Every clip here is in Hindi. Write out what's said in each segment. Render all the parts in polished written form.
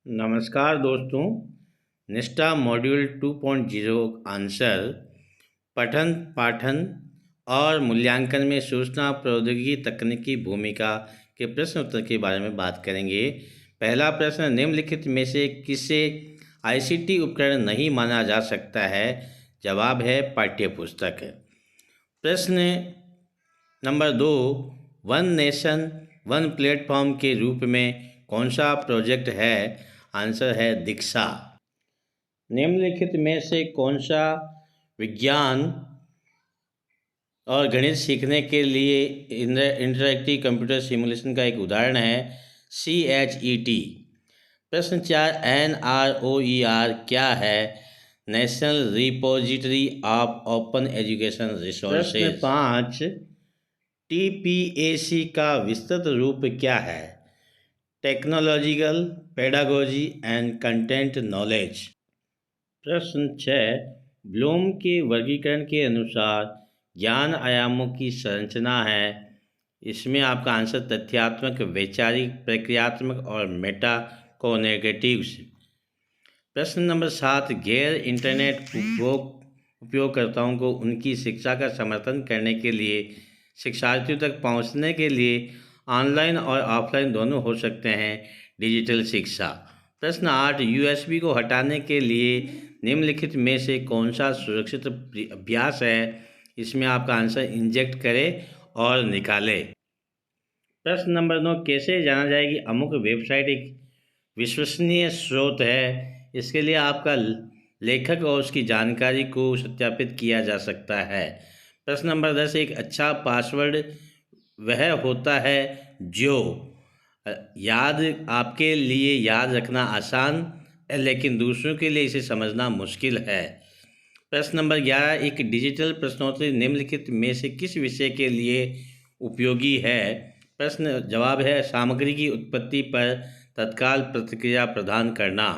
नमस्कार दोस्तों। निष्ठा मॉड्यूल 2.0 आंसर पठन पाठन और मूल्यांकन में सूचना प्रौद्योगिकी तकनीकी भूमिका के प्रश्न उत्तर के बारे में बात करेंगे। पहला प्रश्न, निम्नलिखित में से किसे आईसीटी उपकरण नहीं माना जा सकता है? जवाब है पाठ्यपुस्तक। प्रश्न number 2, one nation one platform के रूप में कौन सा प्रोजेक्ट है? आंसर है दीक्षा। निम्नलिखित में से कौन सा विज्ञान और गणित सीखने के लिए इंटरैक्टिव कंप्यूटर सिमुलेशन का एक उदाहरण है? CHET। प्रश्न 4, NROER क्या है? National repository of open education resources. प्रश्न 5, TPAC का विस्तृत रूप क्या है? Technological pedagogy and content knowledge. प्रश्न 6, ब्लूम के वर्गीकरण के अनुसार ज्ञान आयामों की संरचना है। इसमें आपका आंसर तथ्यात्मक, वैचारिक, प्रक्रियात्मक और मेटा कोग्निटिव्स। प्रश्न नंबर 7, गैर इंटरनेट उपयोगकर्ताओं को उनकी शिक्षा का समर्थन करने के लिए शिक्षार्थियों तक पहुंचने के लिए ऑनलाइन और ऑफलाइन दोनों हो सकते हैं डिजिटल शिक्षा। प्रश्न 8, USB को हटाने के लिए निम्नलिखित में से कौन सा सुरक्षित अभ्यास है? इसमें आपका आंसर इंजेक्ट करें और निकालें। प्रश्न नंबर 9, कैसे जाना जाए कि अमुक वेबसाइट एक विश्वसनीय स्रोत है? इसके लिए आपका लेखक और उसकी जानकारी को सत्यापित किया जा सकता है। प्रश्न नंबर 10, एक अच्छा पासवर्ड वह होता है जो आपके लिए याद रखना आसान है लेकिन दूसरों के लिए इसे समझना मुश्किल है। प्रश्न नंबर 11, एक डिजिटल प्रश्नोत्तरी निम्नलिखित में से किस विषय के लिए उपयोगी है? प्रश्न जवाब है सामग्री की उत्पत्ति पर तत्काल प्रतिक्रिया प्रदान करना।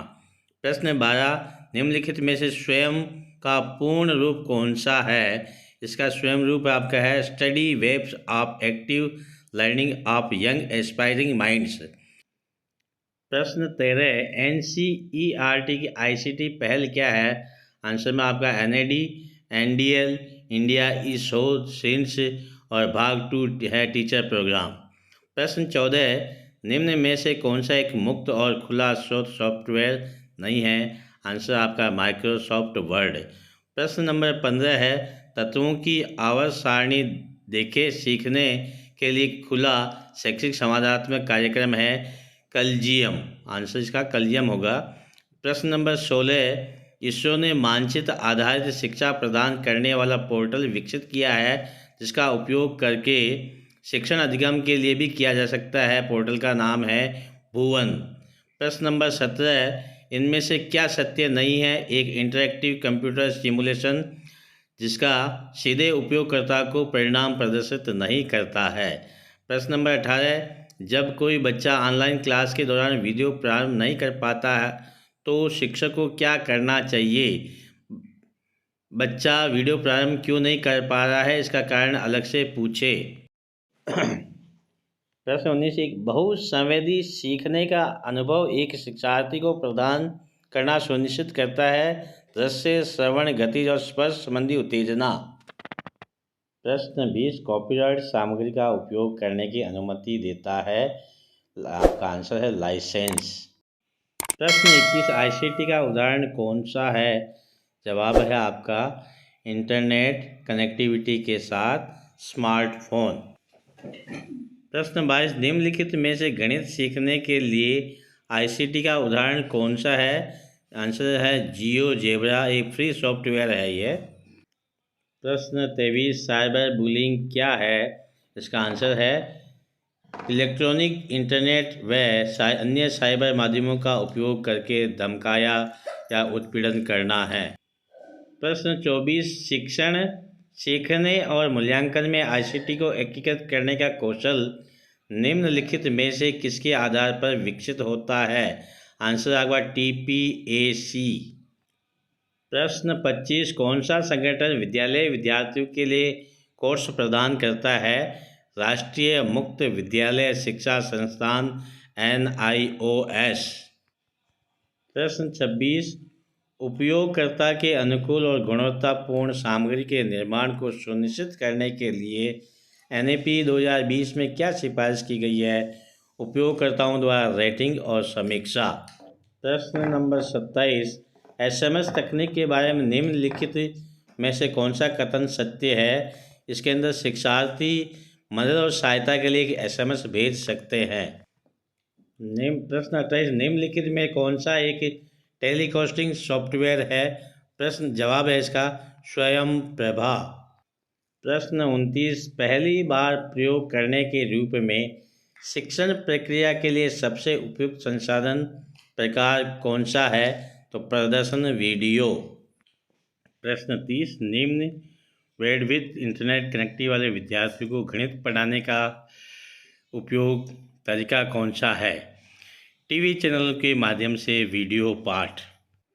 प्रश्न 12, निम्नलिखित में से स्वयं का पूर्ण रूप कौन सा है? इसका स्वयं रूप आपका है study webs of active learning of young aspiring minds. प्रश्न 13, NCERT की ICT पहल क्या है? आंसर में आपका NAD, NDL, इंडिया ई शोध सिंस और भाग 2 है टीचर प्रोग्राम। प्रश्न 14, निम्न में से कौन सा एक मुक्त और खुला स्रोत सॉफ्टवेयर नहीं है? आंसर आपका माइक्रोसॉफ्ट वर्ड। प्रश्न नंबर 15 है तत्वों की आवर्त सारणी देखें सीखने के लिए खुला शैक्षिक संवादात्मक कार्यक्रम है कलजियम। आंसर इसका कलजियम होगा। प्रश्न नंबर 16, इसरो ने मानचित्र आधारित शिक्षा प्रदान करने वाला पोर्टल विकसित किया है जिसका उपयोग करके शिक्षण अधिगम के लिए भी किया जा सकता है। पोर्टल का नाम है भुवन। प्रश्न नंबर 17, इनमें से क्या सत्य नहीं है? एक इंटरैक्टिव कंप्यूटर सिमुलेशन जिसका सीधे उपयोगकर्ता को परिणाम प्रदर्शित नहीं करता है। प्रश्न नंबर 18, जब कोई बच्चा ऑनलाइन क्लास के दौरान वीडियो प्रारंभ नहीं कर पाता है तो शिक्षक को क्या करना चाहिए? बच्चा वीडियो प्रारंभ क्यों नहीं कर पा रहा है, इसका कारण अलग से पूछे। प्रश्न 19, एक बहुसंवेदी सीखने का अनुभव एक शिक्षार्थी को प्रदान करना सुनिश्चित करता है। दृश्य, श्रवण, गतिज और स्पर्श संबंधी उत्तेजना। प्रश्न 20, कॉपीराइट सामग्री का उपयोग करने की अनुमति देता है। आपका आंसर है लाइसेंस। प्रश्न 21, ICT का उदाहरण कौन सा है? जवाब है आपका इंटरनेट कनेक्टिविटी के साथ स्मार्टफोन। प्रश्न 22, निम्नलिखित में से गणित सीखने के लिए ICT का उदाहरण कौन सा है? आंसर है जियोजेब्रा, एक फ्री सॉफ्टवेयर है ये। प्रश्न 23, साइबर बुलिंग क्या है? इसका आंसर है इलेक्ट्रॉनिक इंटरनेट व अन्य साइबर माध्यमों का उपयोग करके धमकाया या उत्पीड़न करना है। प्रश्न 24, शिक्षण सीखने और मूल्यांकन में ICT को एकीकृत करने का कौशल निम्नलिखित में से किसके आधार पर विकसित होता है? आंसर आपका TPAC। प्रश्न 25, कौन सा संगठन विद्यालय विद्यार्थियों के लिए कोर्स प्रदान करता है? राष्ट्रीय मुक्त विद्यालय शिक्षा संस्थान NIOS। प्रश्न 26, उपयोगकर्ता के अनुकूल और गुणवत्तापूर्ण सामग्री के निर्माण को सुनिश्चित करने के लिए NAP 2020 में क्या सिफारिश की गई है? उपयोगकर्ताओं द्वारा रेटिंग और समीक्षा। प्रश्न नंबर 27, SMS तकनीक के बारे में निम्नलिखित में से कौन सा कथन सत्य है? इसके अंदर शिक्षार्थी मदद और सहायता के लिए एक SMS भेज सकते हैं। प्रश्न 28, निम्नलिखित में कौन सा एक टेलीकास्टिंग सॉफ्टवेयर है? प्रश्न जवाब है इसका स्वयं प्रभा। प्रश्न 29, पहली बार प्रयोग करने के रूप में शिक्षण प्रक्रिया के लिए सबसे उपयुक्त संसाधन प्रकार कौन सा है? तो प्रदर्शन वीडियो। प्रश्न 30, निम्न बैंडविड्थ इंटरनेट कनेक्टिविटी वाले विद्यार्थियों को गणित पढ़ाने का उपयोग तरीका कौन सा है? टीवी चैनल के माध्यम से वीडियो पाठ।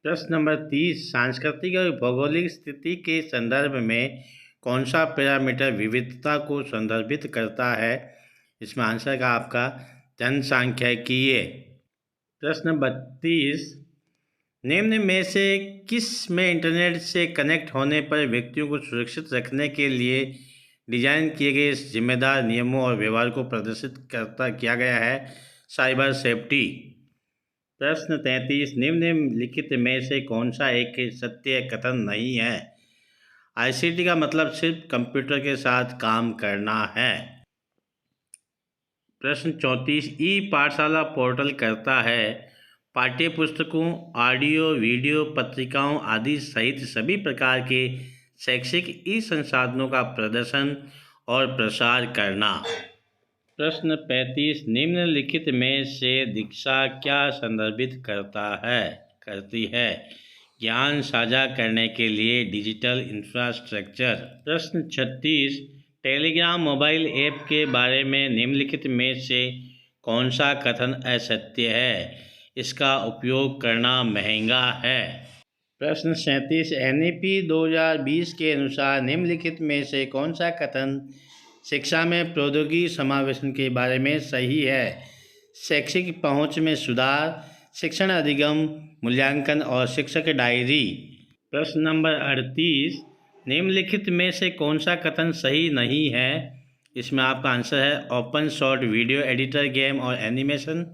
प्रश्न नंबर 30, सांस्कृतिक और भौगोलिक स्थिति के संदर्भ में कौन सा पैरामीटर विविधता को संदर्भित करता है? इसमें आंसर का आपका जनसांख्यिकीय। प्रश्न 32, निम्न में से किस में इंटरनेट से कनेक्ट होने पर व्यक्तियों को सुरक्षित रखने के लिए डिजाइन किए गए जिम्मेदार नियमों और व्यवहार को प्रदर्शित किया गया है? Cyber safety. प्रश्न 33, निम्नलिखित में से कौन सा एक सत्य कथन नहीं है? ICT का मतलब सिर्फ कंप्यूटर के साथ काम करना है। प्रश्न 34, ई पाठशाला पोर्टल करता है पाठ्य पुस्तकों, ऑडियो, वीडियो, पत्रिकाओं आदि सहित सभी प्रकार के शैक्षिक ई संसाधनों का प्रदर्शन और प्रसार करना। प्रश्न 35, निम्नलिखित में से दीक्षा क्या संदर्भित करती है? ज्ञान साझा करने के लिए डिजिटल इंफ्रास्ट्रक्चर। प्रश्न 36, टेलीग्राम मोबाइल ऐप के बारे में निम्नलिखित में से कौन सा कथन असत्य है? इसका उपयोग करना महंगा है। प्रश्न 37, NAP 2020 के अनुसार निम्नलिखित में से कौन सा कथन शिक्षा में प्रौद्योगिकी समावेशन के बारे में सही है? शैक्षिक पहुंच में सुधार, शिक्षण अधिगम, मूल्यांकन और शिक्षक डायरी। प्रश्न नंबर 38, निम्नलिखित में से कौन सा कथन सही नहीं है? इसमें आपका आंसर है open source video editor game और एनिमेशन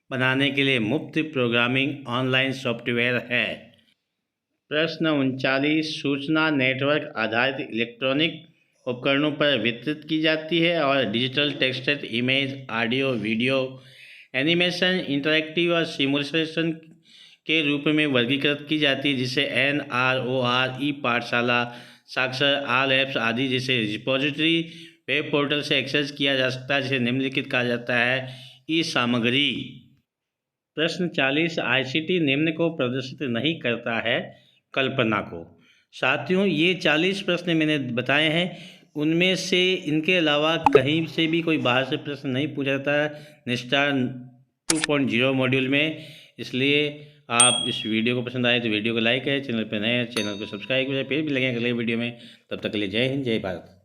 बनाने के लिए मुफ्त प्रोग्रामिंग ऑनलाइन सॉफ्टवेयर है। प्रश्न 39, सूचना नेटवर्क आधारित इलेक्ट्रॉनिक उपकरणों पर वितरित की जाती है और digital text, image, audio, video, animation, interactive और सिमुलेशन के रूप में वर्गीकृत की जाती है, जिसे NROR, ई पाठशाला, साक्षर, ऑल एप्स आदि जैसे रिपोजिटरी वेब पोर्टल से एक्सेस किया जा सकता है, जिसे निम्नलिखित कहा जाता है ई सामग्री। प्रश्न 40, ICT निम्न को प्रदर्शित नहीं करता है, कल्पना को। साथियों, ये 40 प्रश्न मैंने बताए हैं, उनमें से इनके अलावा कहीं से भी कोई बाहर से प्रश्न नहीं पूछा जाता है निष्ठा 2.0 मॉड्यूल में। इसलिए आप इस वीडियो को पसंद आए तो वीडियो को लाइक करें, चैनल पर नए हैं चैनल को सब्सक्राइब करें, फिर भी लगेंगे अगले वीडियो में। तब तक के लिए जय हिंद, जय भारत।